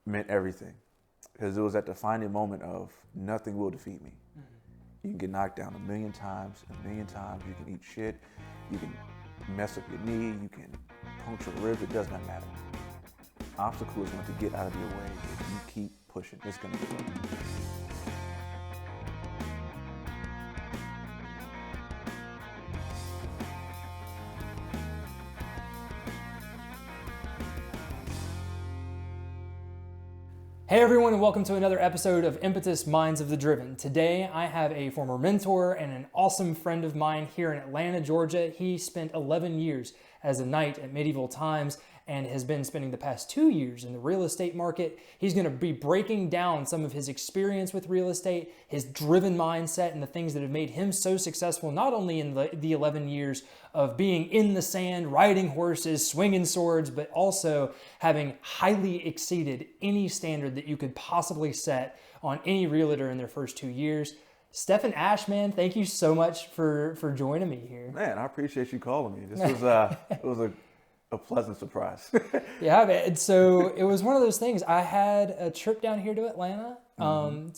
meant everything. Because it was that defining moment of nothing will defeat me. You can get knocked down a million times. You can eat shit. You can mess up your knee. You can puncture ribs. It does not matter. Obstacle is going to get out of your way. If you keep pushing, it's going to get better. Hey everyone, and welcome to another episode of Impetus Minds of the Driven. Today I have a former mentor and an awesome friend of mine here in Atlanta, Georgia. He spent 11 years as a knight at Medieval Times and has been spending the past 2 years in the real estate market. He's going to be breaking down some of his experience with real estate, his driven mindset, and the things that have made him so successful, not only in the 11 years of being in the sand, riding horses, swinging swords, but also having highly exceeded any standard that you could possibly set on any realtor in their first 2 years. Stefen Ash, man, thank you so much for joining me here. Man, I appreciate you calling me. This was it was a pleasant surprise. Yeah, man. So it was one of those things. I had a trip down here to Atlanta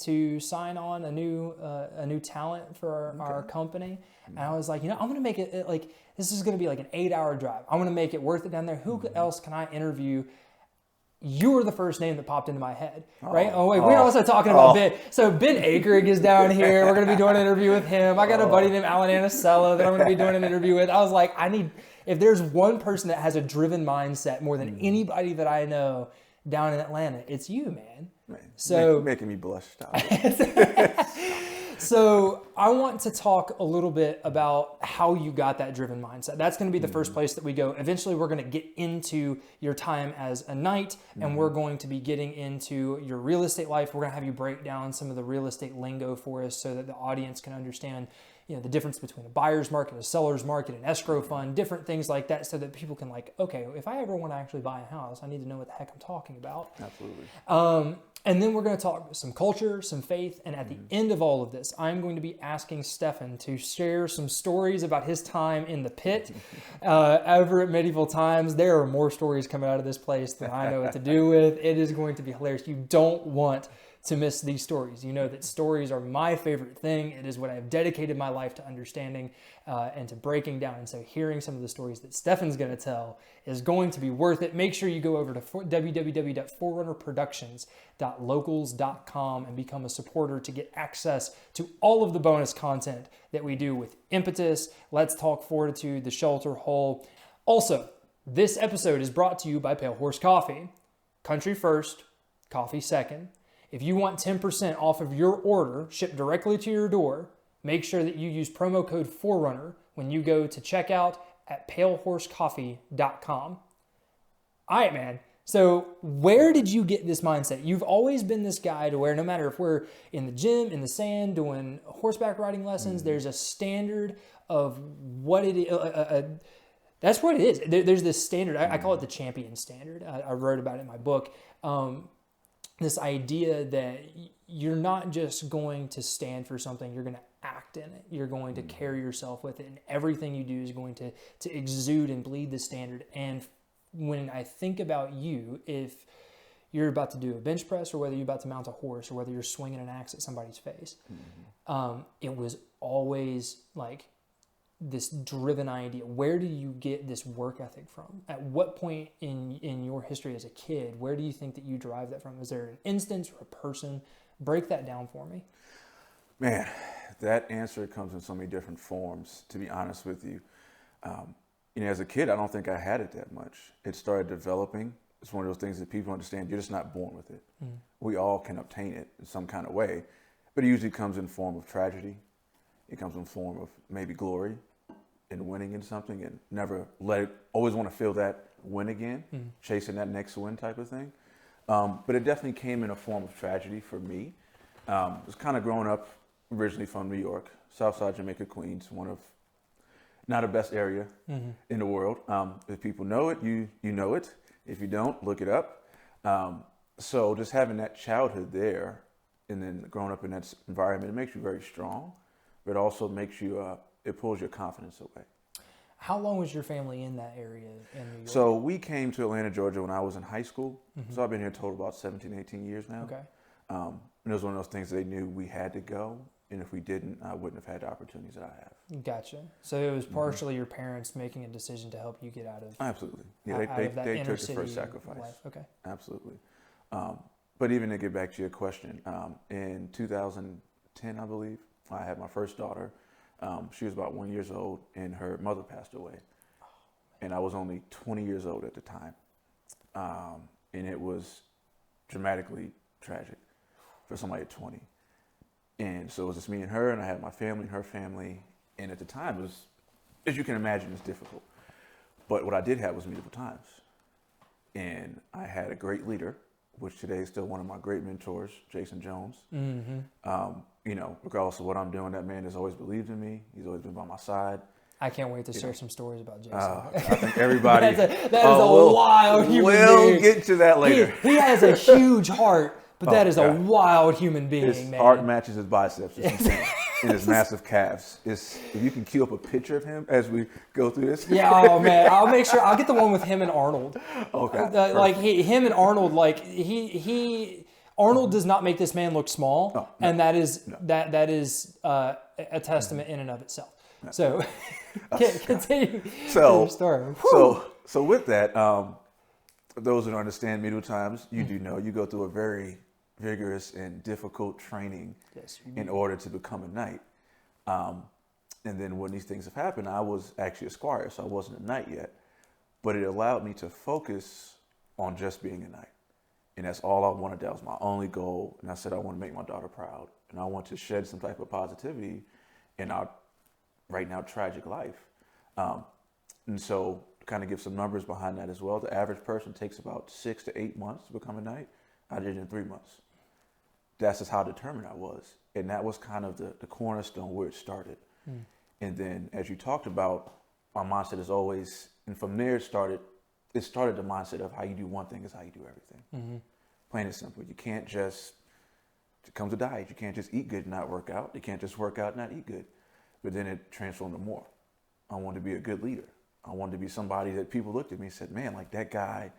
to sign on a new talent for our company, and I was like, I'm going to make it like this is going to be like an 8-hour drive. I'm going to make it worth it down there. Who else can I interview? You were the first name that popped into my head, right? We're also talking about Ben. So Ben Akering is down here. We're going to be doing an interview with him. I got a buddy named Alan Anisella that I'm going to be doing an interview with. I was like, if there's one person that has a driven mindset more than anybody that I know down in Atlanta, it's you, man. So making me blush. Stop. So I want to talk a little bit about how you got that driven mindset. That's going to be the first place that we go. Eventually, we're going to get into your time as a knight, and we're going to be getting into your real estate life. We're going to have you break down some of the real estate lingo for us so that the audience can understand the difference between a buyer's market, a seller's market, an escrow fund, different things like that, so that people can okay, if I ever want to actually buy a house, I need to know what the heck I'm talking about. Absolutely. And then we're going to talk some culture, some faith, and at the end of all of this, I'm going to be asking Stephan to share some stories about his time in the pit over at Medieval Times. There are more stories coming out of this place than I know what to do with. It is going to be hilarious. You don't want to miss these stories. You know that stories are my favorite thing. It is what I've dedicated my life to understanding and to breaking down. And so hearing some of the stories that Stephan's going to tell is going to be worth it. Make sure you go over to www.forerunnerproductions.locals.com and become a supporter to get access to all of the bonus content that we do with Impetus, Let's Talk Fortitude, The Shelter Hole. Also, this episode is brought to you by Pale Horse Coffee. Country first, coffee second. If you want 10% off of your order shipped directly to your door, make sure that you use promo code Forerunner when you go to checkout at palehorsecoffee.com. All right, man. So where did you get this mindset? You've always been this guy to where no matter if we're in the gym, in the sand, doing horseback riding lessons, there's a standard of what it is. That's what it is. There's this standard. I call it the champion standard. I wrote about it in my book. This idea that you're not just going to stand for something, you're going to act in it. You're going to carry yourself with it, and everything you do is going to exude and bleed the standard. And when I think about you, if you're about to do a bench press or whether you're about to mount a horse or whether you're swinging an axe at somebody's face, it was always like this driven idea. Where do you get this work ethic from? At what point in your history as a kid, where do you think that you derive that from? Is there an instance or a person? Break that down for me. Man, that answer comes in so many different forms, to be honest with you. As a kid, I don't think I had it that much. It started developing. It's one of those things that people understand. You're just not born with it. We all can obtain it in some kind of way, but it usually comes in form of tragedy. It comes in form of maybe glory and winning in something and never always want to feel that win again, chasing that next win type of thing. But it definitely came in a form of tragedy for me. I was kind of growing up originally from New York, Southside Jamaica, Queens, one of not the best area in the world. If people know it, you know it. If you don't, look it up. So just having that childhood there and then growing up in that environment, it makes you very strong, but it also makes you, it pulls your confidence away. How long was your family in that area in New York? So we came to Atlanta, Georgia when I was in high school. So I've been here total about 17, 18 years now. Okay. And it was one of those things they knew we had to go. And if we didn't, I wouldn't have had the opportunities that I have. Gotcha. So it was partially your parents making a decision to help you get out of Absolutely. Yeah, out of that they inner took the first city sacrifice. life. Okay. Absolutely. But even to get back to your question, in 2010, I believe, I had my first daughter. She was about 1 year old, and her mother passed away. And I was only 20 years old at the time. And it was dramatically tragic for somebody at 20. And so it was just me and her, and I had my family and her family. And at the time, it was, as you can imagine, it's difficult. But what I did have was medieval times. And I had a great leader, which today is still one of my great mentors, Jason Jones. You know, regardless of what I'm doing, that man has always believed in me. He's always been by my side. I can't wait to share some stories about Jason. I think everybody. that is a wild human being. We'll get to that later. He has a huge heart, but that is God. a wild human being, His man. heart matches his biceps. It's insane. And his massive calves. If you can queue up a picture of him as we go through this. Yeah, oh man, I'll make sure. I'll get the one with him and Arnold. Okay. Like him and Arnold, like Arnold does not make this man look small, no, and that is a testament in and of itself. No. So, continue your story. So with that, those who don't understand medieval times, you do know you go through a very vigorous and difficult training in order to become a knight. And then when these things have happened, I was actually a squire, so I wasn't a knight yet. But it allowed me to focus on just being a knight. And that's all I wanted. That was my only goal. And I said I want to make my daughter proud. And I want to shed some type of positivity in our right now tragic life. And so to kind of give some numbers behind that as well, the average person takes about 6 to 8 months to become a knight. I did it in 3 months. That's just how determined I was. And that was kind of the cornerstone where it started. And then as you talked about, my mindset is always, and from there it started the mindset of how you do one thing is how you do everything. Plain and simple. You can't just, it comes to diet, you can't just eat good and not work out. You can't just work out and not eat good. But then it transformed to more. I wanted to be a good leader. I wanted to be somebody that people looked at me and said, man, like that guy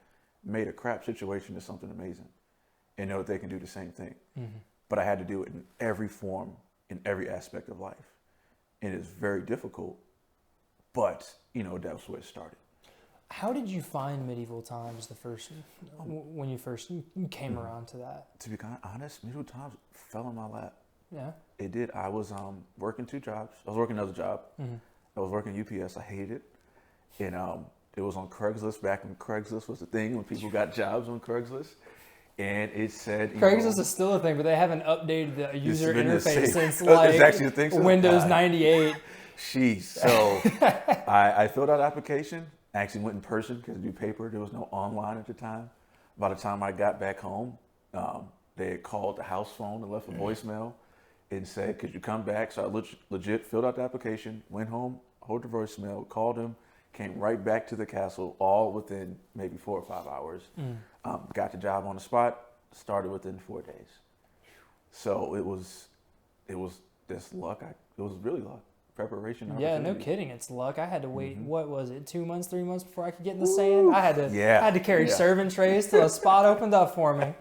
made a crap situation to something amazing. And know that they can do the same thing. But I had to do it in every form, in every aspect of life. And it's very difficult, but, you know, that's where it started. How did you find medieval times when you first came around to that? To be honest, medieval times fell in my lap. Yeah. It did. I was working 2 jobs. I was working another job. I was working UPS. I hated it. And it was on Craigslist back when Craigslist was the thing, when people got jobs on Craigslist. And it said, Craigslist is still a thing, but they haven't updated the user interface since Windows 98. Jeez. So I filled out an application. I actually went in person because I do paper. There was no online at the time. By the time I got back home, they had called the house phone and left a voicemail and said, could you come back? So I legit filled out the application, went home, heard the voicemail, called him, came right back to the castle, all within maybe 4 or 5 hours. Got the job on the spot, started within 4 days. So it was just luck. It was really luck. Preparation. Yeah, no kidding. It's luck. I had to wait, what was it, 2 months, 3 months before I could get in the sand? I had to carry serving trays till a spot opened up for me.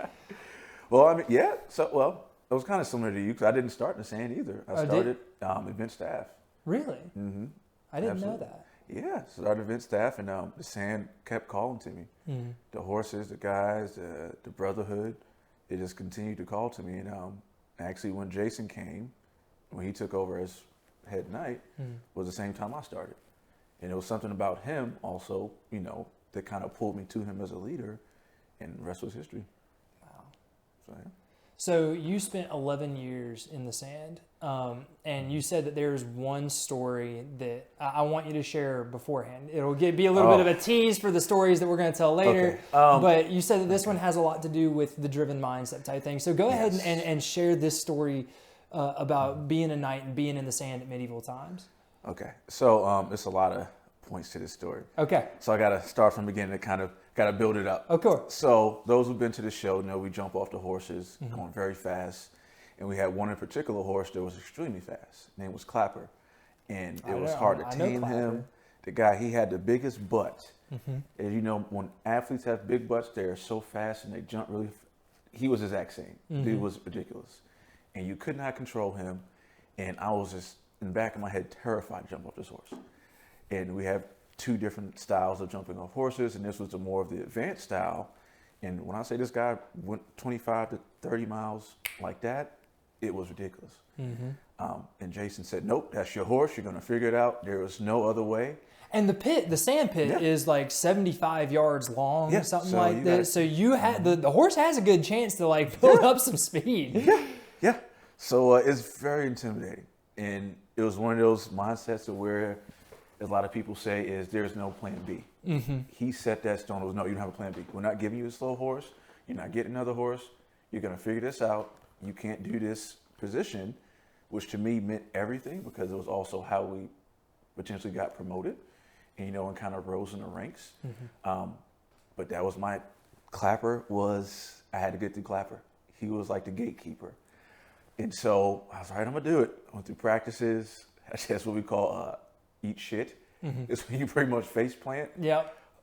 Well, I mean, yeah. So, well, it was kind of similar to you because I didn't start in the sand either. I started event staff. Really? I didn't know that. Yeah, started event staff, and the sand kept calling to me. The horses, the guys, the brotherhood, it just continued to call to me. And actually, when Jason came, when he took over as head knight, was the same time I started. And it was something about him also, you know, that kind of pulled me to him as a leader, and the rest was history. Wow. So, yeah. So you spent 11 years in the sand, and you said that there's one story that I want you to share beforehand. It'll be a little bit of a tease for the stories that we're going to tell later, but you said that this one has a lot to do with the driven mindset type thing. So go ahead and share this story about being a knight and being in the sand at medieval times. Okay, so it's a lot of points to this story. Okay. So I got to start from the beginning to kind of got to build it up. Of course. So those who've been to the show know we jump off the horses going very fast. And we had one in particular horse that was extremely fast. His name was Clapper. And it was hard to tame him. the guy, he had the biggest butt. As you know, when athletes have big butts, they're so fast and they jump really. He was the exact same. Dude was ridiculous, and you could not control him. And I was just in the back of my head terrified to jump off this horse. And we have 2 different styles of jumping off horses, and this was the more of the advanced style. And when I say this guy went 25 to 30 miles like that, it was ridiculous. And Jason said, "Nope, that's your horse. You're going to figure it out. There is no other way." And the sand pit is like 75 yards long, something so like that. So you had the horse has a good chance to like build up some speed. Yeah. So it's very intimidating, and it was one of those mindsets of where a lot of people say is there's no plan B. He set that stone. It was, no, you don't have a plan B. We're not giving you a slow horse. You're not getting another horse. You're going to figure this out. You can't do this position, which to me meant everything, because it was also how we potentially got promoted and, and kind of rose in the ranks. But that was my Clapper I had to get through Clapper. He was like the gatekeeper. And so I was I'm going to do it. I went through practices. That's what we call eat shit. It's when you pretty much face plant.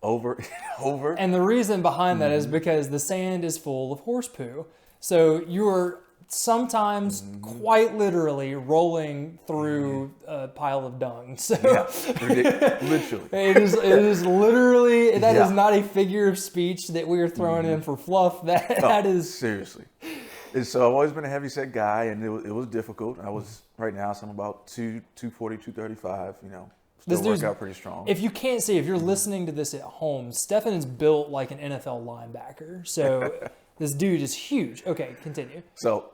Over and over. And the reason behind that is because the sand is full of horse poo. So you're sometimes quite literally rolling through a pile of dung. So literally. It is literally, that is not a figure of speech that we are throwing in for fluff. That is seriously. And so I've always been a heavy-set guy, and it was difficult. I was, right now, so I'm about 240, 235, still work out pretty strong. If you can't see, if you're listening to this at home, Stephan is built like an NFL linebacker. So this dude is huge. Okay, continue. So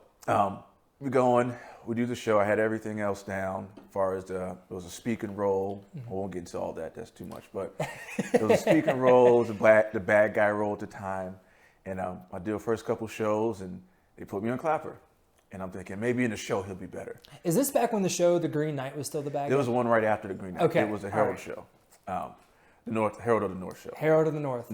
we do the show. I had everything else down as far as it was a speak and roll. I won't get into all that. That's too much. But it was a speak and roll. It was the bad guy role at the time. And I did the first couple shows, and they put me on Clapper. And I'm thinking, maybe in the show he'll be better. Is this back when the show, The Green Knight, was still the bad guy? There was the one right after The Green Knight. Okay. It was a Herald show. The Herald of the North show. Herald of the North.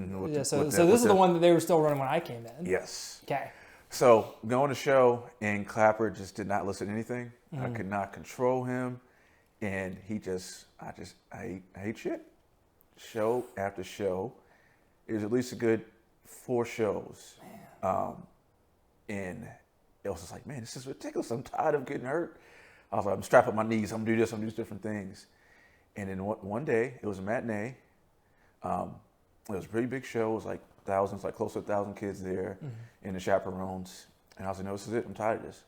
So this is the one that they were still running when I came in. Yes. Okay. So going to show, and Clapper just did not listen to anything. I could not control him, and I hate shit. Show after show. It was at least a good 4 shows. And it was just like, man, this is ridiculous. I'm tired of getting hurt. I was like, I'm strapping up my knees. I'm gonna do this. I'm gonna do these different things. And then one day, it was a matinee. It was a pretty big show. It was like thousands, like close to 1,000 kids there, and the chaperones. And I was like, no, this is it. I'm tired of this.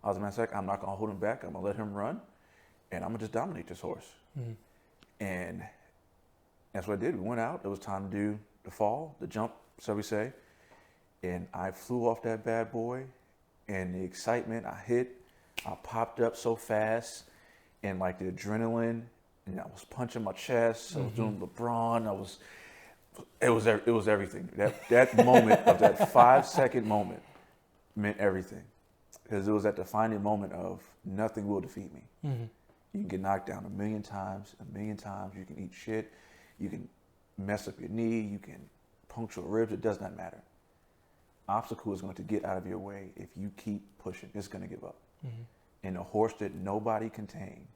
I was like, I'm not gonna hold him back. I'm gonna let him run, and I'm gonna just dominate this horse. And that's what I did. We went out. It was time to do the fall, the jump, so we say. And I flew off that bad boy, and the excitement, I popped up so fast, and like the adrenaline, and I was punching my chest. I was doing LeBron. It was everything. That moment of that 5-second moment meant everything, because it was that defining moment of nothing will defeat me. You can get knocked down a million times. You can eat shit. You can mess up your knee. You can puncture ribs. It does not matter. Obstacle is going to get out of your way if you keep pushing. It's going to give up. And a horse that nobody contained,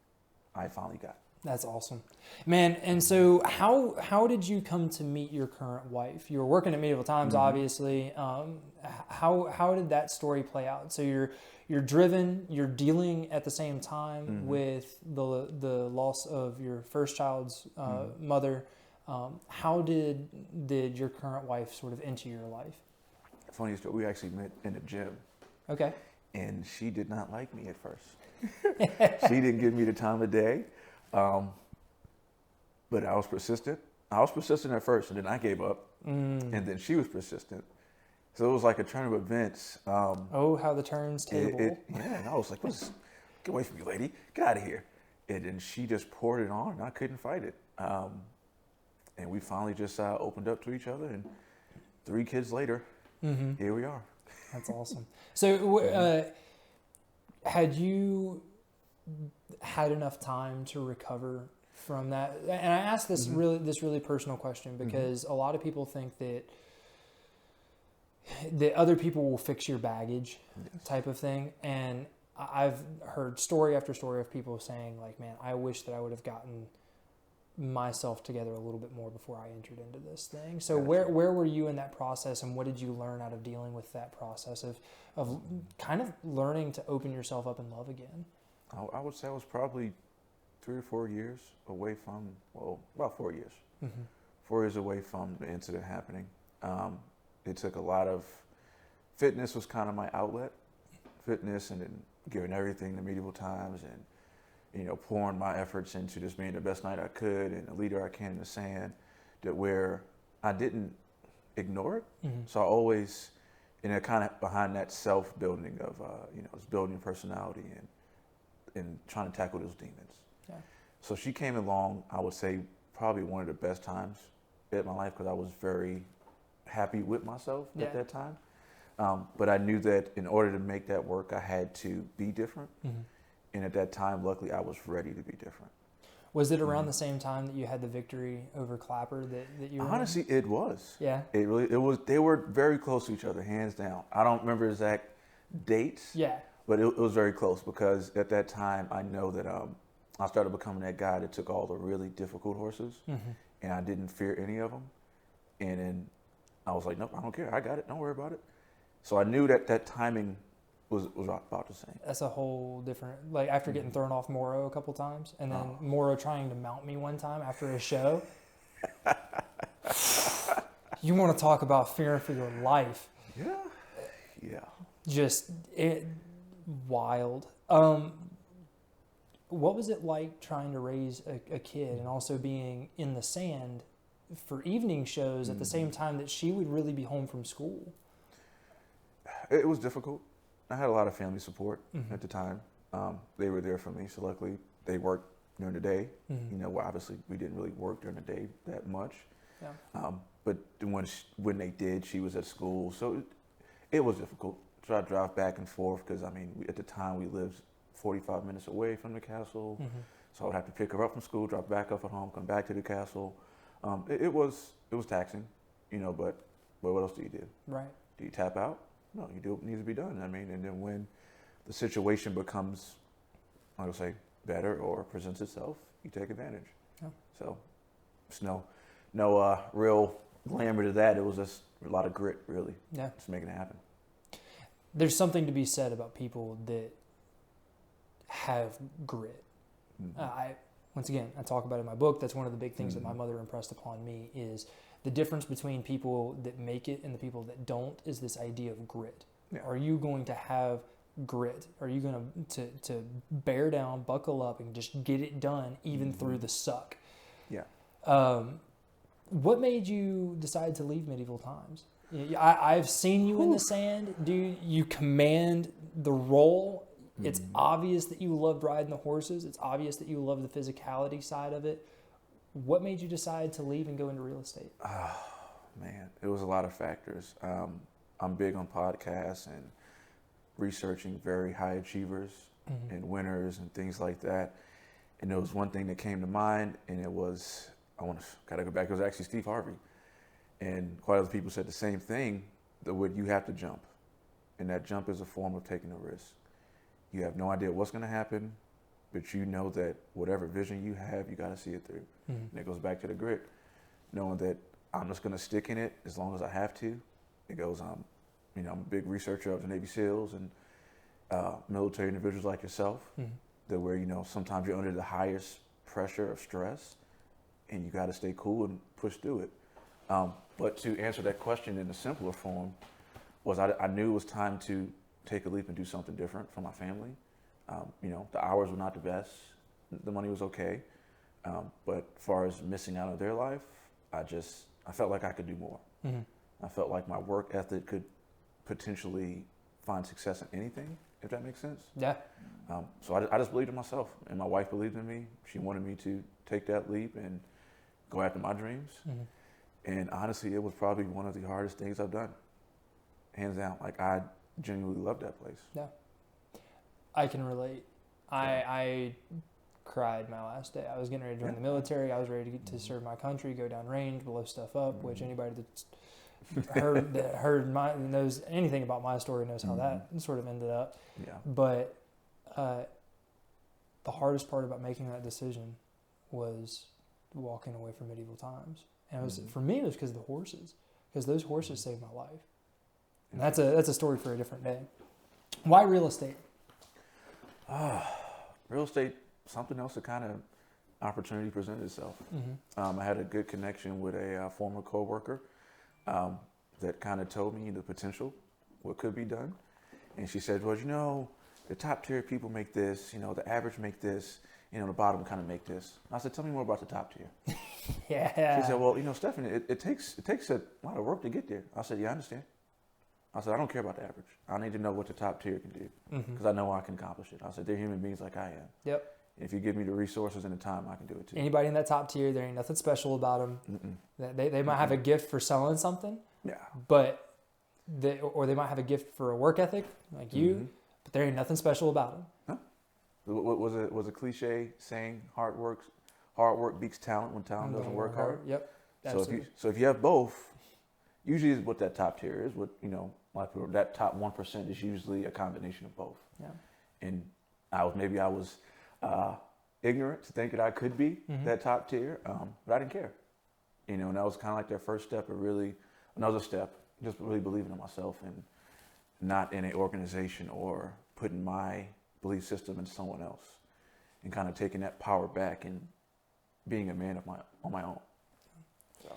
I finally got. That's awesome, man. And so how did you come to meet your current wife? You were working at Medieval Times, obviously. How did that story play out? So you're driven, you're dealing at the same time with the loss of your first child's mother. How did your current wife sort of enter your life? Funny story, we actually met in the gym. Okay. And she did not like me at first. She didn't give me the time of day. But I was persistent. I was persistent at first, and then I gave up. And then she was persistent. So it was like a turn of events. How the turns table. And I was like, get away from me, lady. Get out of here. And then she just poured it on, and I couldn't fight it. And we finally just opened up to each other, and 3 kids later, here we are. That's awesome. So had you had enough time to recover from that? And I asked this really personal question because a lot of people think that other people will fix your baggage type of thing. And I've heard story after story of people saying like, man, I wish that I would have gotten myself together a little bit more before I entered into this thing. So Gotcha. where were you in that process, and what did you learn out of dealing with that process of kind of learning to open yourself up in love again? I would say I was probably 3 or 4 years away from, well, about 4 years. Mm-hmm. 4 years away from the incident happening. It took a lot of, fitness was kind of my outlet. Fitness, and then giving everything to medieval times, and pouring my efforts into just being the best knight I could and the leader I can in the sand, that where I didn't ignore it. Mm-hmm. So I always, kind of behind that self-building of, just building personality and trying to tackle those demons. Yeah. So she came along, I would say, probably one of the best times in my life, because I was very happy with myself at that time. But I knew that in order to make that work, I had to be different. Mm-hmm. And at that time, luckily, I was ready to be different. Was it around the same time that you had the victory over Clapper that you were Honestly, it was. Yeah. It was. They were very close to each other, hands down. I don't remember exact dates. Yeah. But it was very close, because at that time, I know that I started becoming that guy that took all the really difficult horses, and I didn't fear any of them. And then I was like, nope, I don't care. I got it. Don't worry about it. So I knew that timing was about the same. That's a whole different, like after getting thrown off Morrow a couple times, and then Morrow trying to mount me one time after a show. You want to talk about fearing for your life. Yeah. Just wild. What was it like trying to raise a kid and also being in the sand for evening shows at the same time that she would really be home from school? It was difficult. I had a lot of family support at the time. They were there for me, so luckily they worked during the day. Well, obviously we didn't really work during the day that much. Yeah. But when they did, she was at school, so it was difficult. So I drive back and forth, because at the time we lived 45 minutes away from the castle, so I would have to pick her up from school, drop back off at home, come back to the castle. It was taxing, but what else do you do? Right. Do you tap out? No, you do what needs to be done. And then when the situation becomes, I would say, better or presents itself, you take advantage. Yeah. So it's no real glamour to that. It was just a lot of grit, really. Yeah. Just making it happen. There's something to be said about people that have grit. Once again, I talk about it in my book. That's one of the big things that my mother impressed upon me is the difference between people that make it and the people that don't is this idea of grit. Yeah. Are you going to have grit? Are you going to bear down, buckle up, and just get it done even through the suck? Yeah. What made you decide to leave Medieval Times? I've seen you in the sand. You command the role. It's obvious that you loved riding the horses. It's obvious that you love the physicality side of it. What made you decide to leave and go into real estate? Oh, man, it was a lot of factors. I'm big on podcasts and researching very high achievers and winners and things like that. And there was one thing that came to mind, and it was, gotta go back, it was actually Steve Harvey. And quite a few people said the same thing, that you have to jump. And that jump is a form of taking a risk. You have no idea what's going to happen, but you know that whatever vision you have, you got to see it through. And it goes back to the grit, knowing that I'm just going to stick in it as long as I have to. It goes, I'm a big researcher of the Navy SEALs and military individuals like yourself, that where, sometimes you're under the highest pressure of stress, and you got to stay cool and push through it. But to answer that question in a simpler form, was I knew it was time to take a leap and do something different for my family. The hours were not the best. The money was okay. But as far as missing out on their life, I felt like I could do more. I felt like my work ethic could potentially find success in anything, if that makes sense. Yeah. So I just believed in myself, and my wife believed in me. She wanted me to take that leap and go after my dreams. And honestly, it was probably one of the hardest things I've done. Hands down. Like, I genuinely love that place. Yeah. I can relate. I cried my last day. I was getting ready to join the military. I was ready to serve my country, go down range, blow stuff up, which anybody that's heard knows anything about my story knows how that sort of ended up. Yeah. But the hardest part about making that decision was walking away from medieval times. And it was, for me, it was because of the horses, because those horses saved my life. And that's a story for a different day. Why real estate? Real estate, something else that kind of opportunity presented itself. I had a good connection with a former coworker that kind of told me the potential, what could be done. And she said, well, the top tier people make this, the average make this, the bottom kind of make this. I said, tell me more about the top tier. Yeah. She said, well, Stephan, it takes a lot of work to get there. I said, yeah, I understand. I said, I don't care about the average. I need to know what the top tier can do because I know I can accomplish it. I said, they're human beings like I am. Yep. If you give me the resources and the time, I can do it too. Anybody in that top tier, there ain't nothing special about them. They might have a gift for selling something. Yeah. But or they might have a gift for a work ethic like you, but there ain't nothing special about them. Huh? What was a cliche saying? Hard work beats talent when talent doesn't work hard. Yep. Absolutely. So if you have both, usually is what that top tier is. What a lot of people, that top 1% is usually a combination of both. Yeah. And I was ignorant to think that I could be that top tier, but I didn't care. And that was kind of like that first step of really another step, just really believing in myself and not in an organization or putting my belief system in someone else, and kind of taking that power back and being a man on my own. So.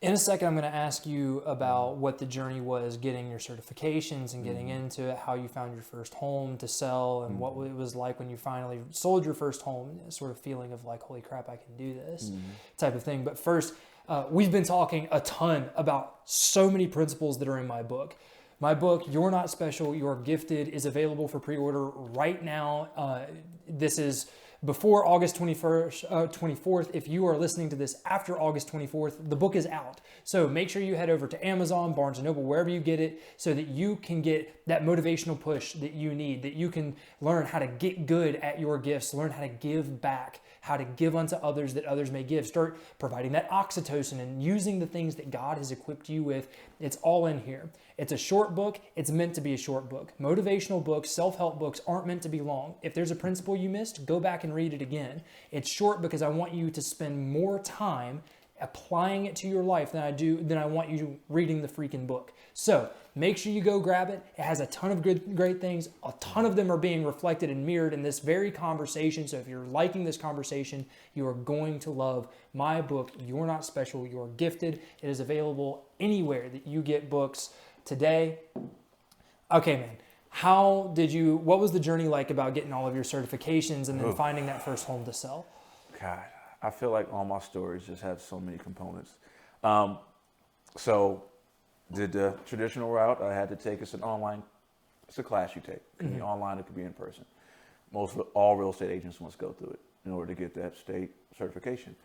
In a second, I'm going to ask you about what the journey was getting your certifications and getting into it, how you found your first home to sell, and what it was like when you finally sold your first home, sort of feeling of like, holy crap, I can do this type of thing. But first, we've been talking a ton about so many principles that are in my book. My book, You're Not Special, You're Gifted, is available for pre-order right now. This is before August 24th. If you are listening to this after August 24th, the book is out. So make sure you head over to Amazon, Barnes & Noble, wherever you get it, so that you can get that motivational push that you need, that you can learn how to get good at your gifts, learn how to give back, how to give unto others that others may give. Start providing that oxytocin and using the things that God has equipped you with. It's all in here. It's a short book. It's meant to be a short book. Motivational books, self-help books aren't meant to be long. If there's a principle you missed, go back and read it again. It's short because I want you to spend more time applying it to your life than I want you reading the freaking book. So make sure you go grab it. It has a ton of great things. A ton of them are being reflected and mirrored in this very conversation. So if you're liking this conversation, you are going to love my book, You're Not Special, You're Gifted. It is available anywhere that you get books today. Okay, man. What was the journey like about getting all of your certifications and then finding that first home to sell? God, I feel like all my stories just have so many components. So did the traditional route. I had to take, it's a class you take. It can be online, it could be in person. All real estate agents must go through it in order to get that state certification.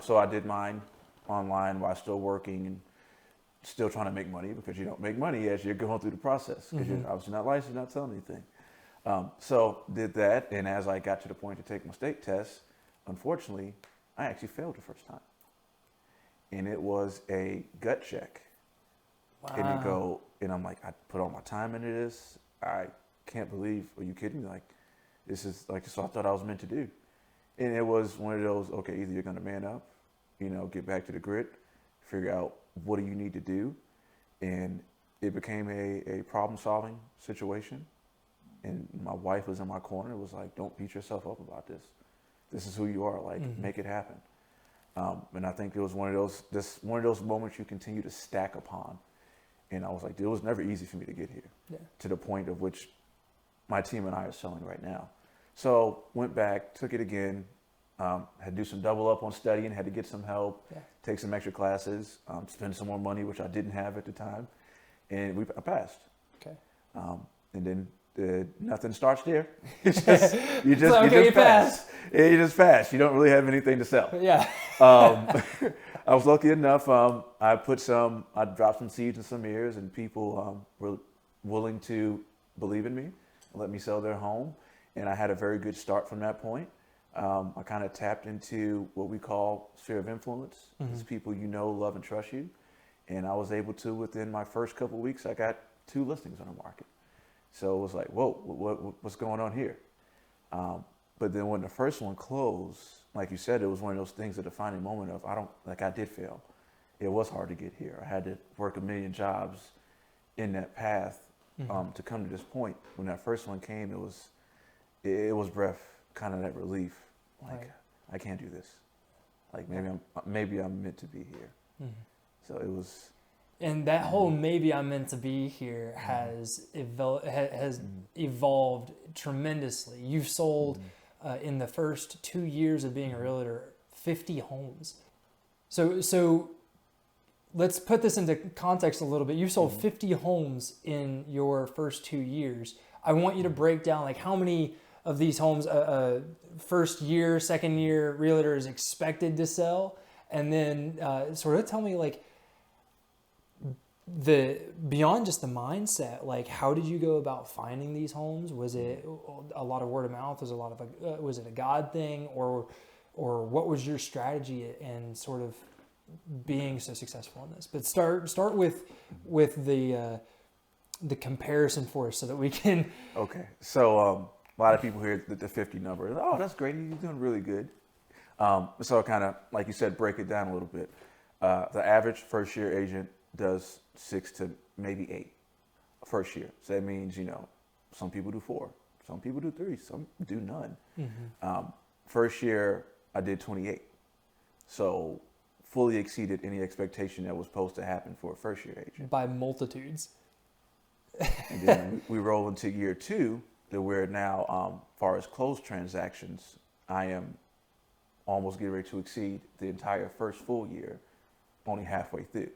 So I did mine online while still working and still trying to make money, because you don't make money as you're going through the process, because you're obviously not licensed, not selling anything. So did that, and as I got to the point to take my state test, unfortunately, I actually failed the first time. And it was a gut check. Wow. And I'm like, I put all my time into this. I can't believe, are you kidding me? Like, this is like, so I thought I was meant to do. And it was one of those, okay, either you're going to man up, get back to the grit, figure out what do you need to do. And it became a problem-solving situation. And my wife was in my corner. It was like, don't beat yourself up about this. This is who you are. Like, make it happen. And I think it was one of those moments you continue to stack upon. And I was like, it was never easy for me to get here, to the point of which my team and I are selling right now. So went back, took it again, had to do some double up on studying, had to get some help, take some extra classes, spend some more money, which I didn't have at the time. And I passed. Okay. And then nothing starts there. You just pass. Yeah, you just pass. You don't really have anything to sell. Yeah. I was lucky enough. I dropped some seeds in some ears, and people were willing to believe in me and let me sell their home. And I had a very good start from that point. I kind of tapped into what we call sphere of influence. It's people you know, love, and trust you. And I was able to, within my first couple of weeks, I got 2 listings on the market. So it was like, whoa, what's going on here? But then when the first one closed, like you said, it was one of those things, a defining moment of, I did fail. It was hard to get here. I had to work a million jobs in that path to come to this point. When that first one came, it was breath, kind of that relief. Like, Right. I can't do this. Like maybe I'm meant to be here. So it was. And that whole maybe I'm meant to be here has evolved tremendously. You've sold in the first 2 years of being a realtor 50 homes. So let's put this into context a little bit. You've sold 50 homes in your first 2 years. I want you to break down like how many of these homes first year, second year realtor is expected to sell, and then sort of tell me like beyond just the mindset, like how did you go about finding these homes? Was it a lot of word of mouth? Was it a God thing, or what was your strategy in sort of being so successful in this? But start with the comparison for us so that we can. Okay, so a lot of people hear the 50 number. Oh, that's great. You're doing really good. So kind of like you said, break it down a little bit. The average first year agent does 6 to maybe 8 first year. So that means, some people do 4, some people do 3, some do none. First year I did 28. So fully exceeded any expectation that was supposed to happen for a first year agent. By multitudes. And then we roll into year 2 that we're now, far as closed transactions, I am almost getting ready to exceed the entire first full year, only halfway through.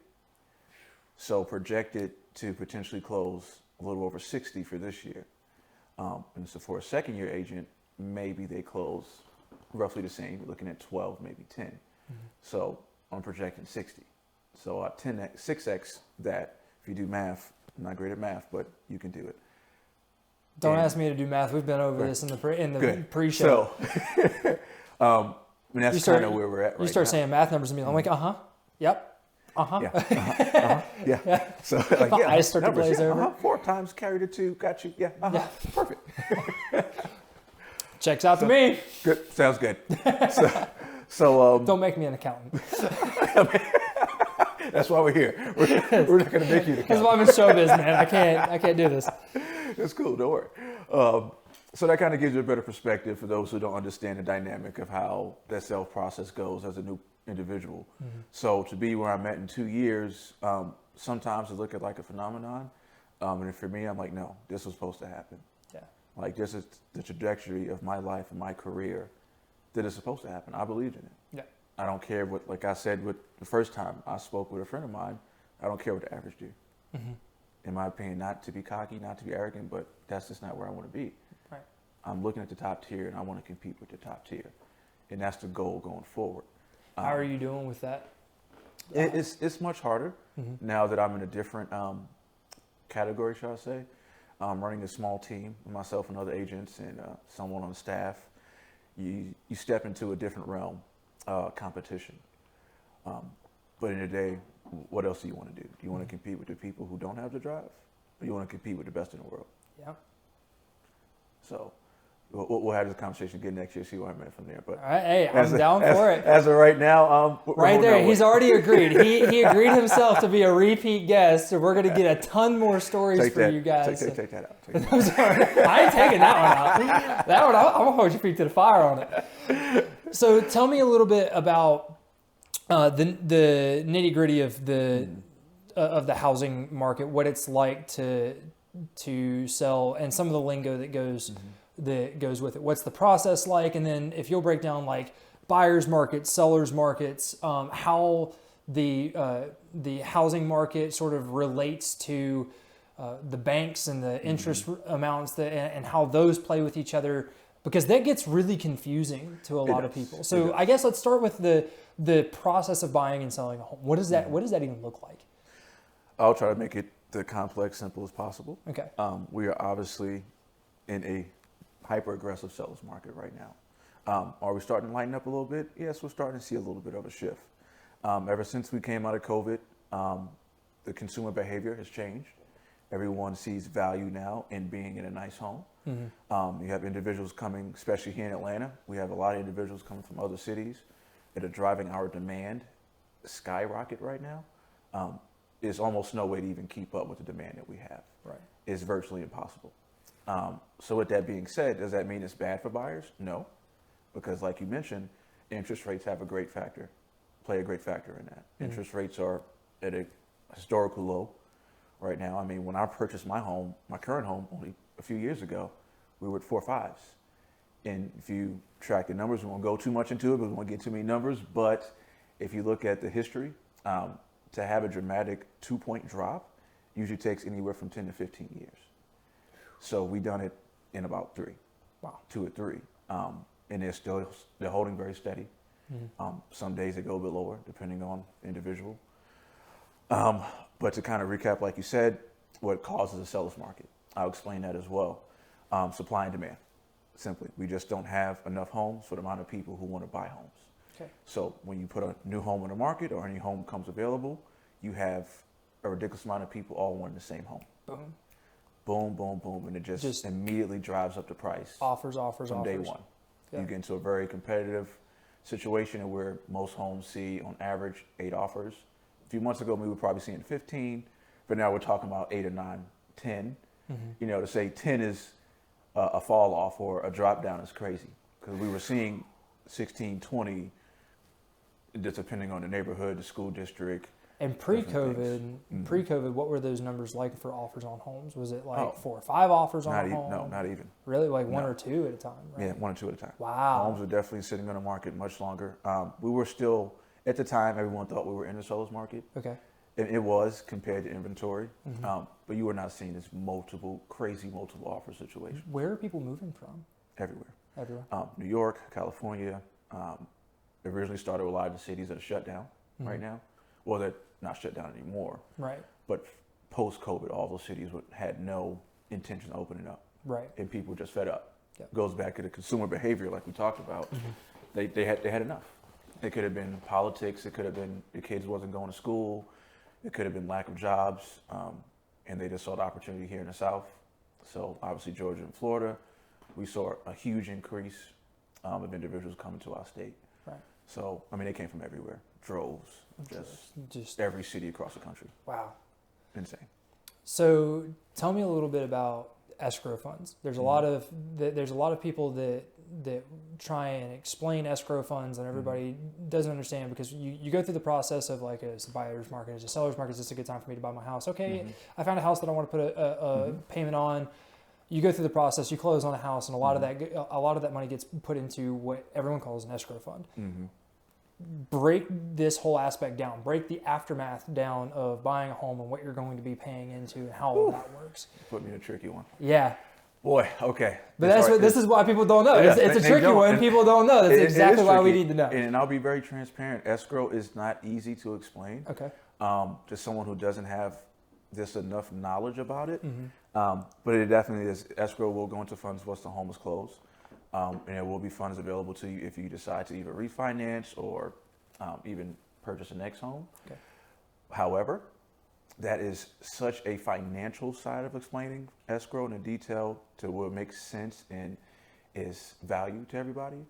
So projected to potentially close a little over 60 for this year. And so for a second year agent, maybe they close roughly the same, looking at 12, maybe 10. So I'm projecting 60. So 10x, 6x that, if you do math, I'm not great at math, but you can do it. Don't ask me to do math. We've been over this in the pre-show. So, and that's kind of where we're at right now. You start saying math numbers to me. I'm like, yep, yeah. So like, yeah, I start to glaze over. 4 times carry to 2, got you. Yeah, perfect. Checks out to me. Good, sounds good. So don't make me an accountant. That's why we're here. We're not going to make you an accountant. That's why I'm in showbiz, man. I can't do this. That's cool. Don't worry. So that kind of gives you a better perspective for those who don't understand the dynamic of how that sales process goes as a new individual. So to be where I'm at in 2 years, sometimes I look at like a phenomenon. And for me, I'm like, no, this was supposed to happen. Yeah. Like this is the trajectory of my life and my career that is supposed to happen. I believed in it. Yeah. I don't care what, like I said, with the first time I spoke with a friend of mine, I don't care what the average do. In my opinion, not to be cocky, not to be arrogant, but that's just not where I want to be. Right. I'm looking at the top tier and I want to compete with the top tier. And that's the goal going forward. How are you doing with that? It's much harder now that I'm in a different category, shall I say. I'm running a small team, myself and other agents and someone on staff. You step into a different realm, competition. But in the day, what else do you want to do? Do you want to compete with the people who don't have the drive? Or do you want to compete with the best in the world? Yeah. So we'll have this conversation again next year, see where I'm at from there. But all right, hey, I'm down for it. As of right now, right there, he's already agreed. He agreed himself to be a repeat guest, so we're going to get a ton more stories for you guys. Take that out. I'm sorry. I ain't taking that one out. That one, I'm going to hold your feet to the fire on it. So tell me a little bit about the nitty gritty of the housing market, what it's like to sell, and some of the lingo that goes with it. What's the process like? And then if you'll break down like buyers markets, sellers markets, how the housing market sort of relates to the banks and the interest amounts and how those play with each other, because that gets really confusing to a lot of people. So I guess let's start with the process of buying and selling a home. What does that even look like? I'll try to make it the complex simple as possible. Okay. We are obviously in a hyper-aggressive seller's market right now. Are we starting to lighten up a little bit? Yes, we're starting to see a little bit of a shift. Ever since we came out of COVID, the consumer behavior has changed. Everyone sees value now in being in a nice home. You have individuals coming, especially here in Atlanta. We have a lot of individuals coming from other cities that are driving our demand skyrocket right now. There's almost no way to even keep up with the demand that we have. Right. It's virtually impossible. So with that being said, does that mean it's bad for buyers? No, because like you mentioned, interest rates play a great factor in that. Interest rates are at a historical low right now. I mean, when I purchased my current home only a few years ago, we were at 4.5s. And if you track the numbers, we won't go too much into it, but we won't get too many numbers. But if you look at the history, to have a dramatic 2-point drop usually takes anywhere from 10 to 15 years. So we done it in about 3. Wow. 2 or 3. And they're holding very steady. Some days they go a bit lower depending on individual. But to kind of recap, like you said, what causes a seller's market? I'll explain that as well. Supply and demand. Simply, we just don't have enough homes for the amount of people who want to buy homes. Okay. So when you put a new home on the market or any home comes available, you have a ridiculous amount of people all wanting the same home. Boom. Boom, boom, boom, and it just immediately drives up the price. Offers from day one. Yeah. You get into a very competitive situation where most homes see on average 8 offers. A few months ago, we were probably seeing 15, but now we're talking about 8 or 9, 10. You know, to say 10 is a fall off or a drop down is crazy, because we were seeing 16, 20, just depending on the neighborhood, the school district. And pre-COVID, what were those numbers like for offers on homes? Was it like 4 or 5 offers on a home? No, not even. Really, like 1 or 2 at a time, right? Yeah, 1 or 2 at a time. Wow. Homes were definitely sitting on the market much longer. We were still, at the time, everyone thought we were in the seller's market. Okay. It was compared to inventory, but you were not seeing this crazy multiple offer situation. Where are people moving from? Everywhere. Everywhere. New York, California. It originally started with a lot of the cities that are shut down right now. Well, they're not shut down anymore. Right. But post-COVID, all those cities had no intention of opening up. Right. And people were just fed up. Yep. Goes back to the consumer behavior, like we talked about. They had enough. It could have been politics. It could have been the kids wasn't going to school. It could have been lack of jobs, and they just saw the opportunity here in the South. So obviously Georgia and Florida, we saw a huge increase of individuals coming to our state. Right. So, I mean, they came from everywhere, droves, just every city across the country. Wow. Insane. So tell me a little bit about escrow funds. There's a lot of people that try and explain escrow funds, and everybody doesn't understand, because you go through the process of like, it's a buyer's market, it's a seller's market, is this a good time for me to buy my house? Okay, I found a house that I want to put a payment on. You go through the process, you close on a house, and a lot of that money gets put into what everyone calls an escrow fund. Break this whole aspect down. Break the aftermath down of buying a home and what you're going to be paying into and how all that works. Put me in a tricky one. Yeah. Boy, okay. But this is why people don't know. Yeah, it's a tricky one. People don't know. That's exactly why we need to know. And I'll be very transparent. Escrow is not easy to explain. Okay. To someone who doesn't have this enough knowledge about it. But it definitely is. Escrow will go into funds once the home is closed. And there will be funds available to you if you decide to either refinance or even purchase the next home. Okay. However, that is such a financial side of explaining escrow in detail to where it makes sense and is value to everybody.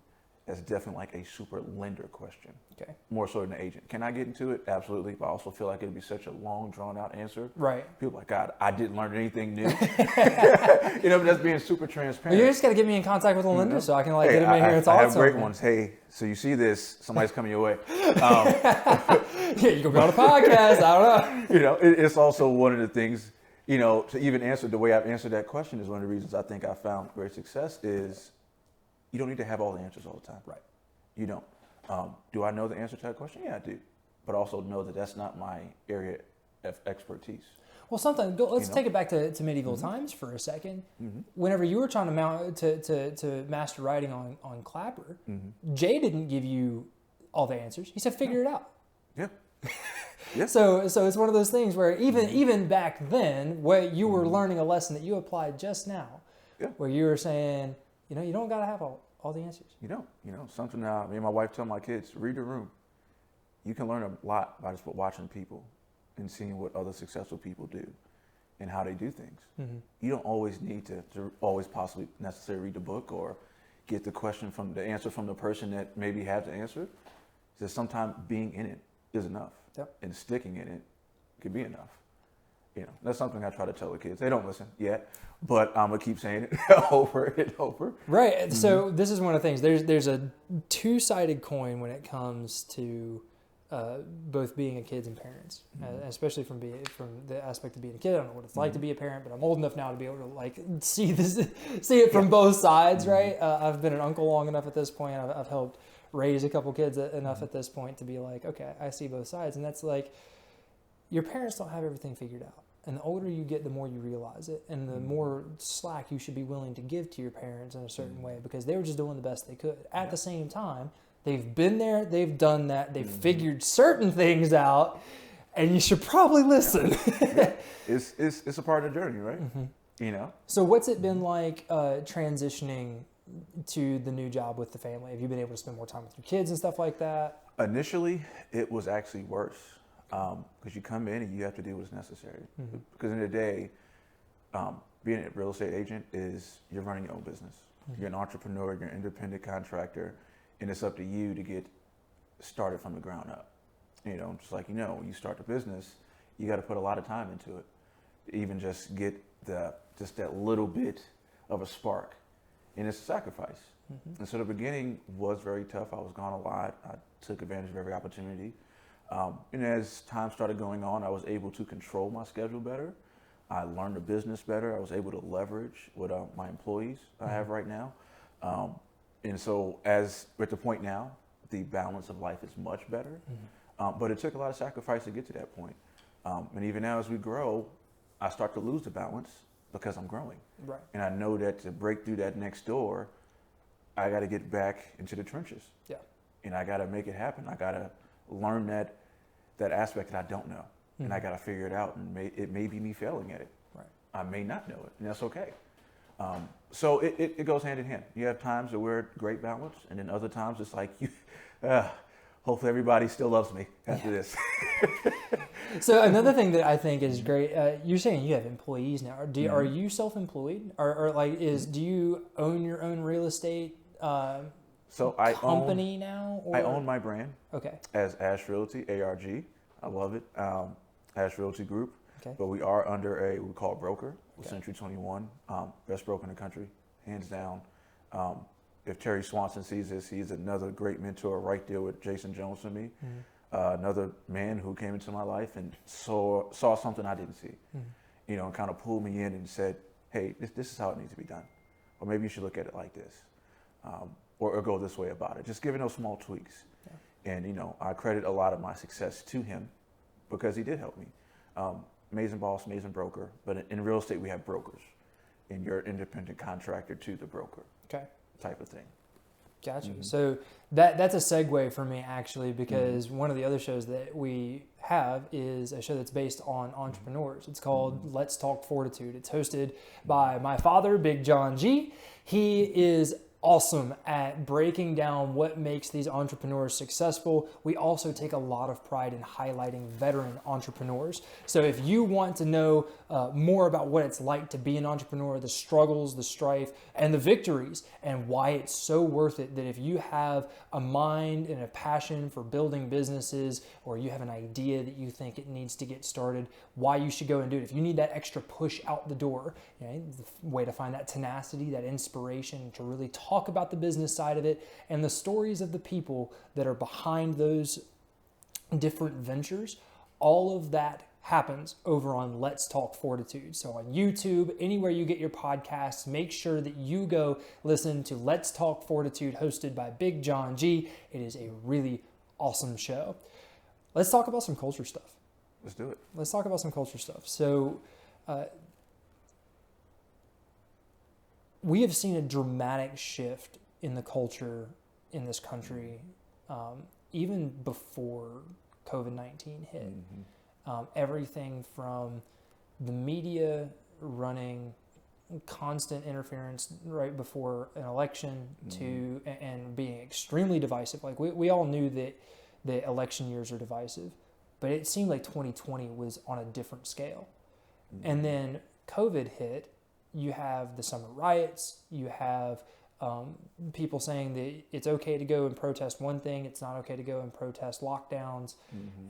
That's definitely like a super lender question. Okay. More so than an agent. Can I get into it? Absolutely. But I also feel like it'd be such a long, drawn out answer. Right. People are like, God, I didn't learn anything new. But that's being super transparent. Well, you just got to get me in contact with a lender so I can get him in here and I talk have to great him. ones. Hey, so you see this, somebody's coming your way. Yeah, you can be on a podcast. I don't know. It's also one of the things, to even answer the way I've answered that question is one of the reasons I think I found great success is you don't need to have all the answers all the time. Right. You don't. Do I know the answer to that question? Yeah, I do. But also know that that's not my area of expertise. Well, let's take it back to medieval times for a second. Whenever you were trying to master writing on Clapper, Jay didn't give you all the answers. He said, figure it out. Yeah. Yeah. So it's one of those things where even back then, where you were learning a lesson that you applied just now, where you were saying, you don't got to have all the answers. You don't. Something now, me and my wife tell my kids, read the room. You can learn a lot by just watching people and seeing what other successful people do. in how they do things. Mm-hmm. You don't always need to always possibly necessarily read the book or get the answer from the person that maybe has the answer. Just sometimes being in it is enough. Yep. And sticking in it can be enough. That's something I try to tell the kids. They don't listen yet, but I'm gonna keep saying it over and over. Right. Mm-hmm. So this is one of the things. There's a two-sided coin when it comes to both being a kid and parents, especially from the aspect of being a kid. I don't know what it's like to be a parent, but I'm old enough now to be able to see it from both sides. Right. I've been an uncle long enough at this point. I've helped raise a couple kids enough at this point to be like, okay, I see both sides, and that's like, your parents don't have everything figured out. And the older you get, the more you realize it, and the more slack you should be willing to give to your parents in a certain way, because they were just doing the best they could. At the same time, they've been there, they've done that, they've figured certain things out, and you should probably listen. It's a part of the journey, right? So what's it been like transitioning to the new job with the family? Have you been able to spend more time with your kids and stuff like that? Initially, it was actually worse. Because you come in and you have to do what's necessary. Because in the day, being a real estate agent is you're running your own business. You're an entrepreneur, you're an independent contractor, and it's up to you to get started from the ground up. Just like when you start the business, you got to put a lot of time into it. Even just get that little bit of a spark, and it's a sacrifice. And so the beginning was very tough. I was gone a lot. I took advantage of every opportunity. And as time started going on, I was able to control my schedule better. I learned the business better. I was able to leverage what my employees I have right now. And so as we're at the point now, the balance of life is much better. But it took a lot of sacrifice to get to that point. And even now as we grow, I start to lose the balance because I'm growing. Right. And I know that to break through that next door, I got to get back into the trenches. Yeah. And I got to make it happen. I got to learn that aspect that I don't know, and I got to figure it out. And it may be me failing at it. Right. I may not know it, and that's okay. So it goes hand in hand. You have times that we're at great balance, and then other times it's like hopefully everybody still loves me after this. So another thing that I think is great, you're saying you have employees now. Are you self-employed, or do you own your own real estate? So I company now? Or? I own my brand. Okay. As Ash Realty, ARG. I love it. Ash Realty Group. Okay. But we are under we call broker with Century 21. Best broker in the country, hands down. If Terry Swanson sees this, he's another great mentor right there with Jason Jones for me. Another man who came into my life and saw something I didn't see. And kind of pulled me in and said, hey, this is how it needs to be done. Or maybe you should look at it like this. Or go this way about it. Just giving those small tweaks. Yeah. And, I credit a lot of my success to him because he did help me. Amazing boss, amazing broker. But in real estate, we have brokers. And you're an independent contractor to the broker. Okay. Type of thing. Gotcha. So that's a segue for me, actually, because one of the other shows that we have is a show that's based on entrepreneurs. It's called Let's Talk Fortitude. It's hosted by my father, Big John G. He is awesome at breaking down what makes these entrepreneurs successful. We also take a lot of pride in highlighting veteran entrepreneurs. So if you want to know more about what it's like to be an entrepreneur, the struggles, the strife, and the victories, and why it's so worth it, that if you have a mind and a passion for building businesses, or you have an idea that you think it needs to get started, why you should go and do it. If you need that extra push out the door, the way to find that tenacity, that inspiration to really talk about the business side of it and the stories of the people that are behind those different ventures, all of that happens over on Let's Talk Fortitude. So on YouTube, anywhere you get your podcasts, make sure that you go listen to Let's Talk Fortitude, hosted by Big John G. It is a really awesome show. Let's talk about some culture stuff. Let's do it. Let's talk about some culture stuff. So we have seen a dramatic shift in the culture in this country, even before COVID-19 hit. Everything from the media running constant interference right before an election to and being extremely divisive. Like we all knew that the election years are divisive, but it seemed like 2020 was on a different scale. And then COVID hit, you have the summer riots, you have people saying that it's okay to go and protest one thing, it's not okay to go and protest lockdowns,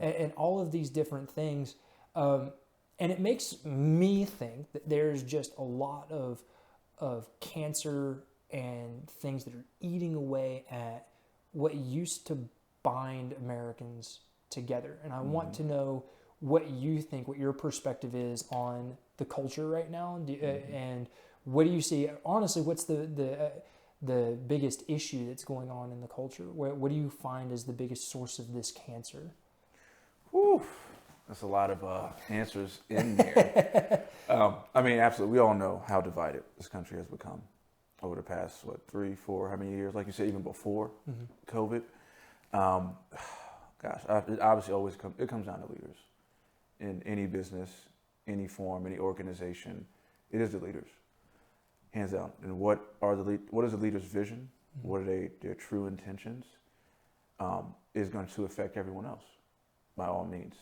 and all of these different things. And it makes me think that there's just a lot of cancer and things that are eating away at what used to bind Americans together. And I want to know what you think, what your perspective is on the culture right now, and what do you see? Honestly, what's the biggest issue that's going on in the culture? What do you find is the biggest source of this cancer? Whew. That's a lot of answers in there. I mean, absolutely. We all know how divided this country has become over the past, 3, 4, how many years? Like you said, even before COVID. Gosh, it obviously always comes down to leaders. In any business, any form, any organization, it is the leaders, hands down. And what is the leader's vision? What are their true intentions? Is going to affect everyone else, by all means.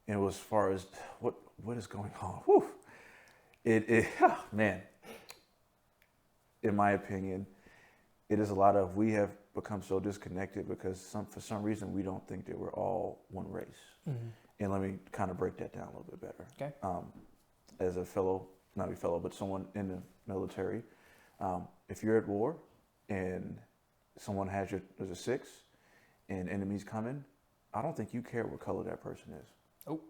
And as far as what is going on, whew, man, in my opinion, it is a lot of, we have become so disconnected because for some reason we don't think that we're all one race. And let me kind of break that down a little bit better. Okay. As a fellow, not a fellow, but someone in the military, if you're at war and someone there's a 6 and enemies coming, I don't think you care what color that person is. Oh.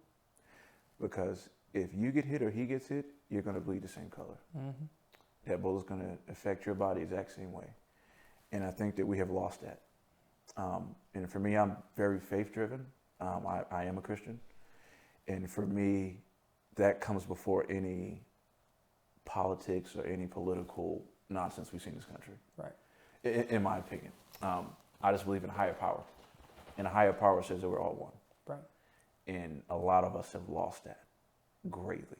Because if you get hit or he gets hit, you're going to bleed the same color. That bullet's going to affect your body the exact same way. And I think that we have lost that. And for me, I'm very faith-driven. I am a Christian. And for me, that comes before any politics or any political nonsense we see in this country. Right. In my opinion. I just believe in a higher power. And a higher power says that we're all one. Right. And a lot of us have lost that greatly.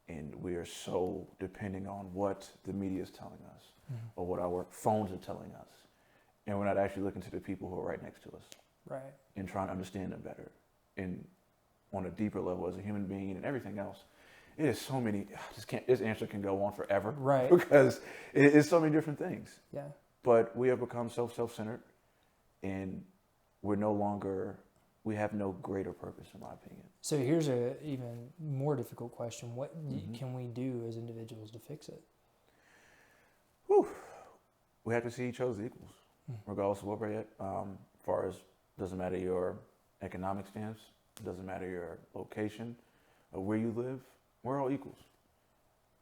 And we are so depending on what the media is telling us or what our phones are telling us. And we're not actually looking to the people who are right next to us. Right. And trying to understand them better. And on a deeper level as a human being and everything else. It is so many, this answer can go on forever. Right. Because it is so many different things. Yeah. But we have become self-centered and we have no greater purpose, in my opinion. So here's a even more difficult question. What can we do as individuals to fix it? Whew. We have to see each other as equals, regardless of where we're at. As far as, doesn't matter your economic stance, doesn't matter your location, or where you live, we're all equals.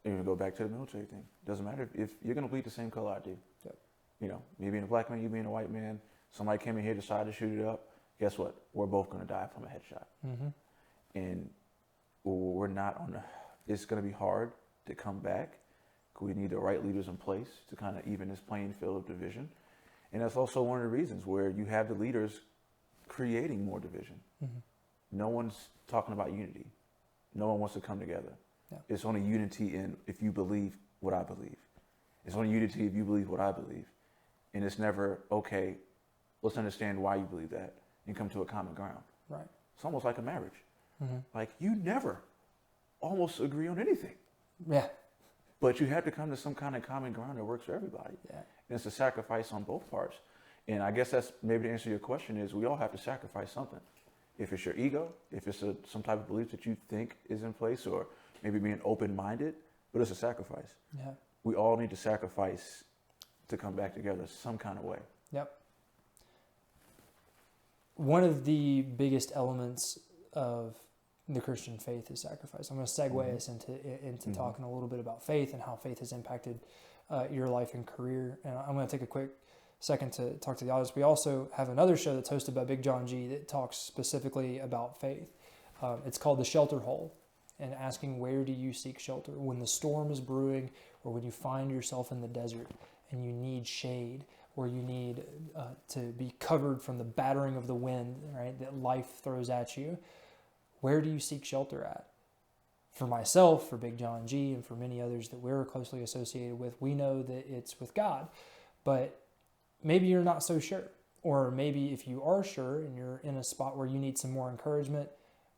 Even go back to the military thing. Doesn't matter if you're going to bleed the same color I do. Yep. You know, me being a black man, you being a white man, somebody came in here, decided to shoot it up. Guess what? We're both going to die from a headshot. And we're not it's going to be hard to come back. We need the right leaders in place to kind of even this playing field of division. And that's also one of the reasons where you have the leaders creating more division. No one's talking about unity. No one wants to come together. Yeah. It's only unity if you believe what I believe. It's only unity if you believe what I believe. And it's never, okay, let's understand why you believe that and come to a common ground. Right. It's almost like a marriage. Like you never almost agree on anything. Yeah. But you have to come to some kind of common ground that works for everybody. Yeah. And it's a sacrifice on both parts. And I guess that's maybe the answer to your question is we all have to sacrifice something. If it's your ego, if it's some type of belief that you think is in place, or maybe being open-minded, but it's a sacrifice. Yeah. We all need to sacrifice to come back together some kind of way. Yep. One of the biggest elements of the Christian faith is sacrifice. I'm going to segue us into talking a little bit about faith and how faith has impacted your life and career. And I'm going to take a quick second to talk to the audience. We also have another show that's hosted by Big John G that talks specifically about faith. It's called The Shelter Hole, and asking, where do you seek shelter when the storm is brewing, or when you find yourself in the desert and you need shade, or you need to be covered from the battering of the wind, right, that life throws at you. Where do you seek shelter at? For myself, for Big John G, and for many others that we're closely associated with, we know that it's with God. But maybe you're not so sure. Or maybe if you are sure and you're in a spot where you need some more encouragement,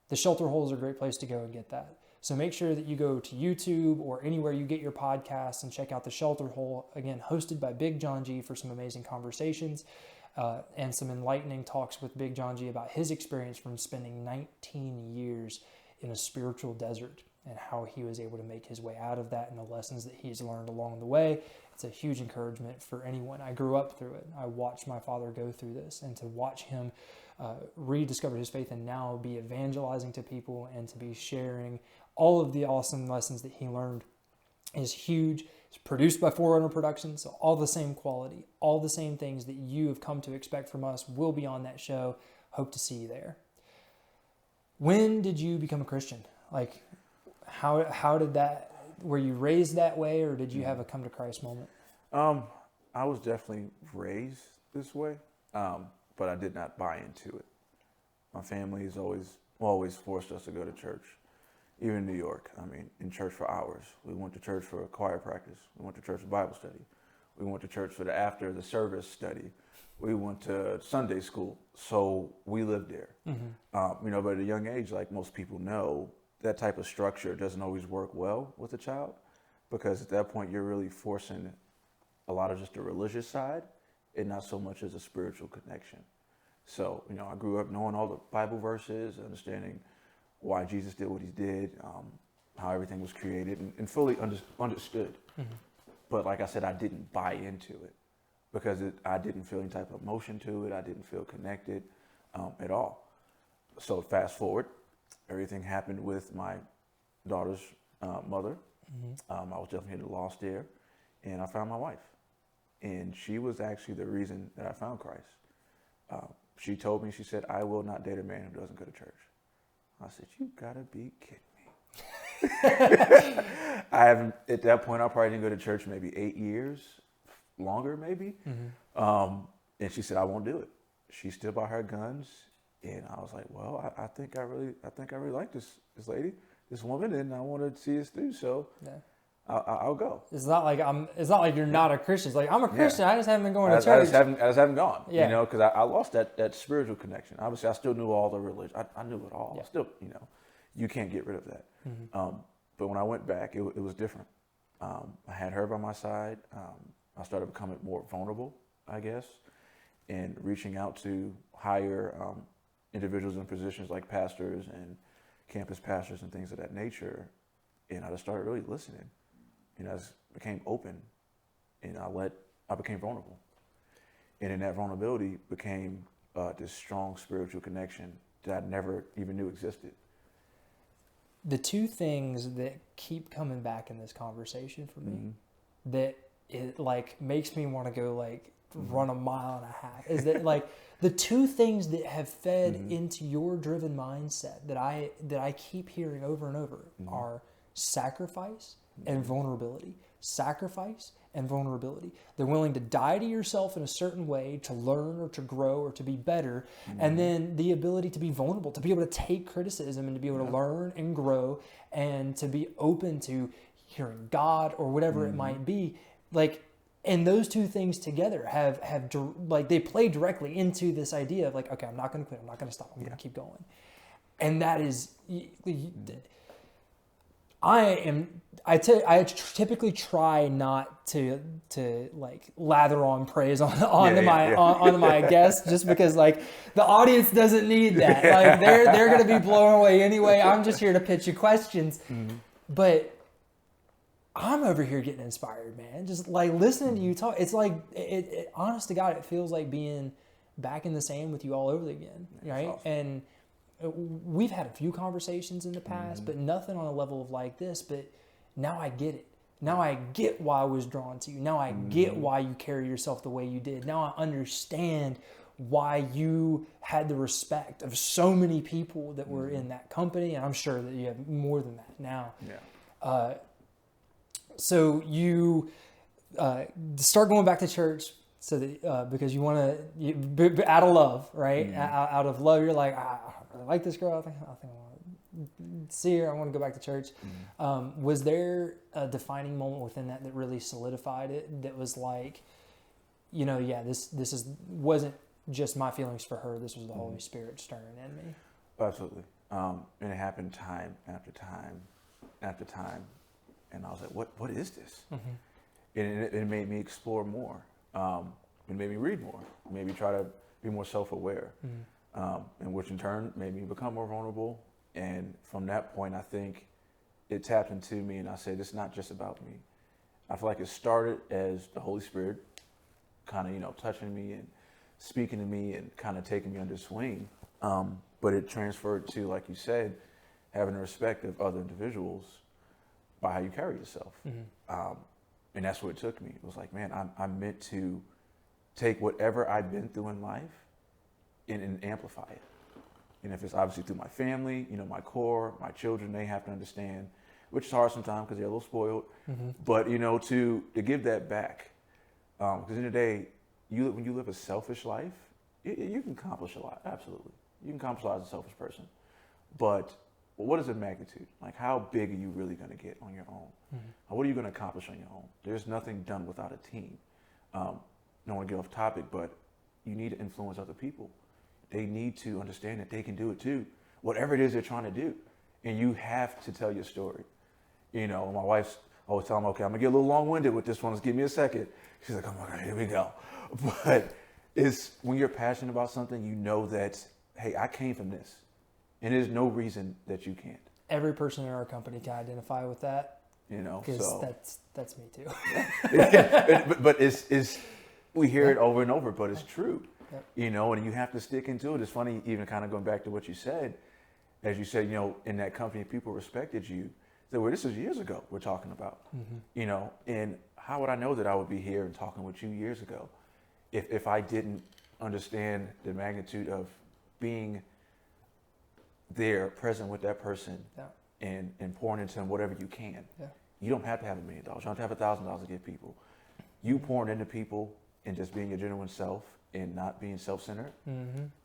The Shelter Hole is a great place to go and get that. So make sure that you go to YouTube or anywhere you get your podcasts and check out The Shelter Hole, again, hosted by Big John G, for some amazing conversations and some enlightening talks with Big John G about his experience from spending 19 years in a spiritual desert and how he was able to make his way out of that and the lessons that he's learned along the way. It's a huge encouragement for anyone. I grew up through it. I watched my father go through this, and to watch him rediscover his faith and now be evangelizing to people and to be sharing all of the awesome lessons that he learned is huge. It's produced by Forerunner Productions, so all the same quality, all the same things that you have come to expect from us will be on that show. Hope to see you there. When did you become a Christian? Like, how did that, were you raised that way, or did you have a come to Christ moment? I was definitely raised this way, but I did not buy into it. My family has always forced us to go to church. Even in New York, I mean, in church for hours. We went to church for choir practice. We went to church for Bible study. We went to church for after the service study. We went to Sunday school. So we lived there. Mm-hmm. But at a young age, like most people know, that type of structure doesn't always work well with a child, because at that point you're really forcing a lot of just the religious side and not so much as a spiritual connection. So, I grew up knowing all the Bible verses, understanding why Jesus did what he did, how everything was created, and fully understood. Mm-hmm. But like I said, I didn't buy into it because I didn't feel any type of emotion to it. I didn't feel connected at all. So fast forward, everything happened with my daughter's mother. Mm-hmm. I was definitely lost there, and I found my wife. And she was actually the reason that I found Christ. She told me, she said, "I will not date a man who doesn't go to church." I said, "You gotta be kidding me." At that point, I probably didn't go to church maybe 8 years, longer maybe. Mm-hmm. And she said, "I won't do it." She stood by her guns, and I was like, "Well, I think I really like this lady, this woman, and I want to see this through. So yeah. I'll go." It's not like you're not a Christian. It's like, I'm a Christian. Yeah. I just haven't been going to church. I just haven't gone. Yeah. Because I lost that spiritual connection. Obviously, I still knew all the religion. I knew it all. Yeah. I still, you can't get rid of that. Mm-hmm. But when I went back, it was different. I had her by my side. I started becoming more vulnerable, I guess, and reaching out to higher individuals in positions like pastors and campus pastors and things of that nature. And I just started really listening. I became open, and I became vulnerable. And in that vulnerability became this strong spiritual connection that I never even knew existed. The two things that keep coming back in this conversation for me, mm-hmm. that it makes me want to go mm-hmm. run a mile and a half, is that the two things that have fed mm-hmm. into your driven mindset that I keep hearing over and over mm-hmm. are sacrifice and vulnerability. Sacrifice and vulnerability. They're willing to die to yourself in a certain way to learn or to grow or to be better. Mm-hmm. And then the ability to be vulnerable, to be able to take criticism and to be able to learn and grow and to be open to hearing God or whatever mm-hmm. it might be. And those two things together have they play directly into this idea of okay, I'm not going to quit. I'm not going to stop. I'm going to keep going. And that is... I typically try not to lather on praise onto my guests, just because the audience doesn't need that. They're going to be blown away anyway. I'm just here to pitch you questions. Mm-hmm. But I'm over here getting inspired, man. Just listening to you talk. It's it honest to God, it feels like being back in the sand with you all over again, right? Awesome. And we've had a few conversations in the past, mm-hmm. but nothing on a level of this. But now I get it. Now I get why I was drawn to you. Now I mm-hmm. get why you carry yourself the way you did. Now I understand why you had the respect of so many people that were mm-hmm. in that company. And I'm sure that you have more than that now. Yeah. So you start going back to church. So that because you want to, out of love, right? Mm-hmm. Out of love, you're like, I really like this girl. I think I want to see her. I want to go back to church. Mm-hmm. Was there a defining moment within that really solidified it? That was this wasn't just my feelings for her. This was the mm-hmm. Holy Spirit stirring in me. Absolutely. And it happened time after time after time. And I was like, what is this? And it made me explore more. It made me read more, maybe try to be more self-aware, and which in turn made me become more vulnerable. And from that point, I think it tapped into me, and I said, it's not just about me. I feel like it started as the Holy Spirit kind of, touching me and speaking to me and kind of taking me under swing. But it transferred to, like you said, having a respect of other individuals by how you carry yourself. And that's where it took me. It was like, man, I'm meant to take whatever I've been through in life and amplify it. And if it's obviously through my family, my core, my children, they have to understand, which is hard sometimes because they're a little spoiled. But, to give that back. Because in the day, when you live a selfish life, you can accomplish a lot, absolutely. You can accomplish a lot as a selfish person. But what is the magnitude? Like, how big are you really going to get on your own? What are you going to accomplish on your own? There's nothing done without a team. I don't want to get off topic, but you need to influence other people. They need to understand that they can do it too, whatever it is they're trying to do. And you have to tell your story. My wife's always telling me, okay, I'm going to get a little long-winded with this one. Just give me a second. She's like, oh my God, here we go. But it's when you're passionate about something, you know that, hey, I came from this. And there's no reason that you can't. Every person in our company can identify with that. Because so that's me too. but it's we hear it over and over, but it's true. And you have to stick into it. It's funny, even kind of going back to what you said, as you said, in that company, people respected you. So, well, this is years ago we're talking about, and how would I know that I would be here and talking with you years ago if I didn't understand the magnitude of being there, present with that person, and pouring into them whatever you can. You don't have to have $1 million. You don't have to have $1,000 to give people. You pouring into people and just being your genuine self and not being self-centered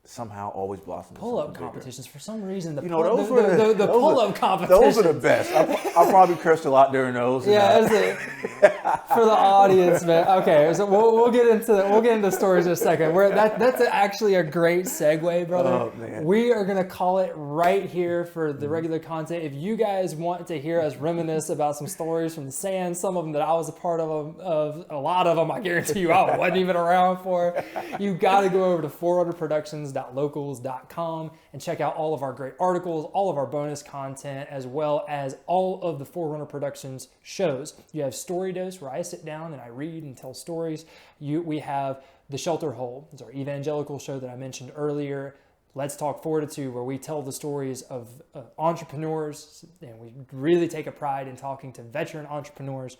somehow always blossoms. Pull-up competitions, for some reason, the pull-up competitions. Those are the best. I probably cursed a lot during those. Yeah, for the audience, man. Okay, so we'll get into stories in a second. That's actually a great segue, brother. Oh, man. We are gonna call it right here for the regular content. If you guys want to hear us reminisce about some stories from the sand, some of them that I was a part of a lot of them, I guarantee you I wasn't even around for. You got to go over to 4runnerproductions.locals.com and check out all of our great articles, all of our bonus content, as well as all of the 4Runner Productions shows. You have Story Dose, where I sit down and I read and tell stories. We have The Shelter Hole. It's our evangelical show that I mentioned earlier. Let's Talk Fortitude, where we tell the stories of entrepreneurs, and we really take a pride in talking to veteran entrepreneurs,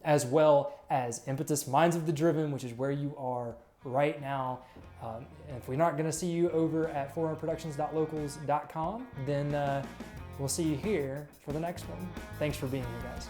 as well as Impetus Minds of the Driven, which is where you are right now. And if we're not going to see you over at 4runnerproductions.locals.com, then we'll see you here for the next one. Thanks for being here, guys.